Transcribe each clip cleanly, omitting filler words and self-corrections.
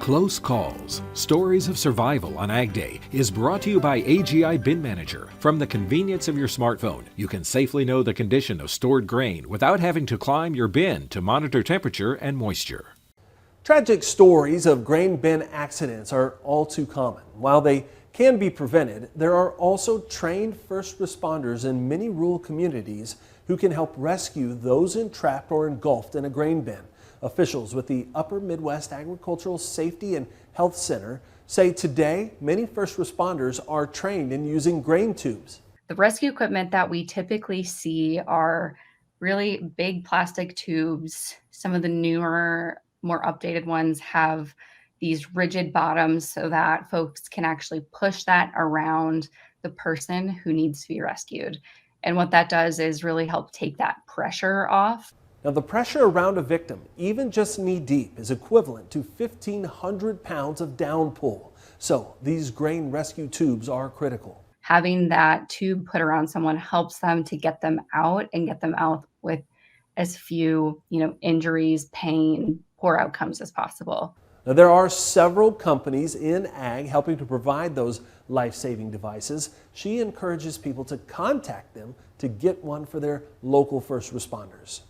Close Calls, Stories of Survival on AgDay is brought to you by AGI Bin Manager. From the convenience of your smartphone, you can safely know the condition of stored grain without having to climb your bin to monitor temperature and moisture. Tragic stories of grain bin accidents are all too common. While they can be prevented, there are also trained first responders in many rural communities who can help rescue those entrapped or engulfed in a grain bin. Officials with the Upper Midwest Agricultural Safety and Health Center say today many first responders are trained in using grain tubes. The rescue equipment that we typically see are really big plastic tubes. Some of the newer, more updated ones have these rigid bottoms so that folks can actually push that around the person who needs to be rescued. And what that does is really help take that pressure off. Now, the pressure around a victim, even just knee deep, is equivalent to 1,500 pounds of down pull. So these grain rescue tubes are critical. Having that tube put around someone helps them to get them out and get them out with as few, injuries, pain, poor outcomes as possible. Now, there are several companies in ag helping to provide those life-saving devices. She encourages people to contact them to get one for their local first responders.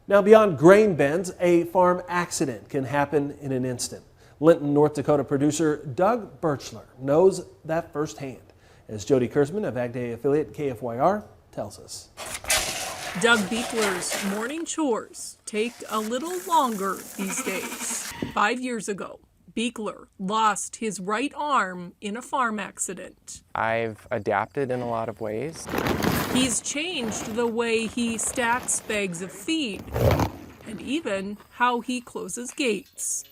Now, beyond grain bins, a farm accident can happen in an instant. Linton, North Dakota producer Doug Birchler knows that firsthand, as Jody Kurzman of AgDay affiliate KFYR tells us. Doug Beekler's morning chores take a little longer these days. 5 years ago, Beekler lost his right arm in a farm accident. I've adapted in a lot of ways. He's changed the way he stacks bags of feed and even how he closes gates.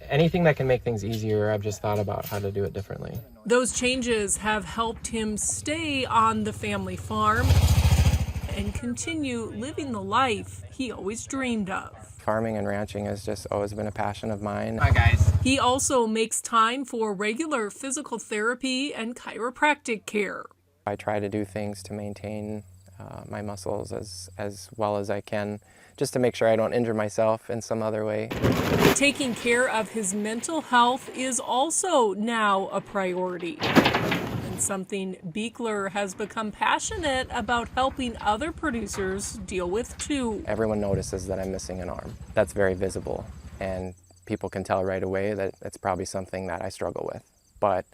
Anything that can make things easier, I've just thought about how to do it differently. Those changes have helped him stay on the family farm and continue living the life he always dreamed of. Farming and ranching has just always been a passion of mine. Hi guys. He also makes time for regular physical therapy and chiropractic care. I try to do things to maintain my muscles as well as I can, just to make sure I don't injure myself in some other way. Taking care of his mental health is also now a priority, and something Beekler has become passionate about helping other producers deal with too. Everyone notices that I'm missing an arm. That's very visible, and people can tell right away that it's probably something that I struggle with. But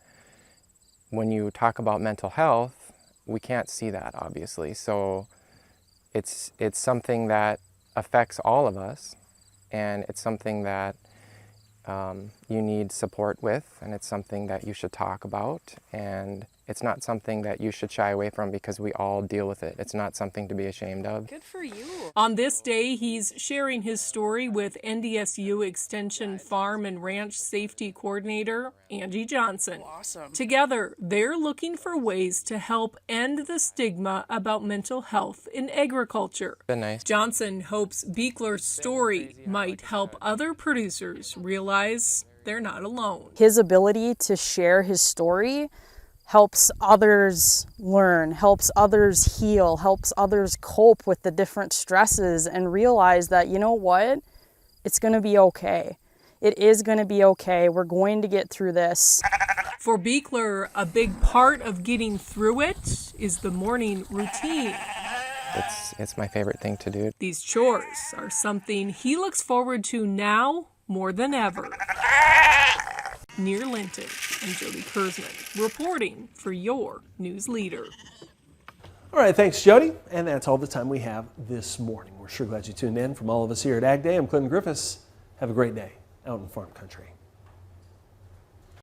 when you talk about mental health, we can't see that, obviously. So it's something that affects all of us, and it's something that you need support with, and it's something that you should talk about, and it's not something that you should shy away from because we all deal with it. It's not something to be ashamed of. Good for you. On this day, he's sharing his story with NDSU Extension Farm and Ranch Safety Coordinator, Angie Johnson. Awesome. Together, they're looking for ways to help end the stigma about mental health in agriculture. Been nice. Johnson hopes Beekler's story might help other producers realize they're not alone. His ability to share his story helps others learn, helps others heal, helps others cope with the different stresses and realize that, you know what, it's going to be okay. It is going to be okay. We're going to get through this. For Beekler, a big part of getting through it is the morning routine. It's my favorite thing to do. These chores are something he looks forward to now more than ever. Near Linton, I'm Jody Kurzman, reporting for your news leader. All right, thanks, Jody. And that's all the time we have this morning. We're sure glad you tuned in. From all of us here at AgDay, I'm Clinton Griffiths. Have a great day out in farm country.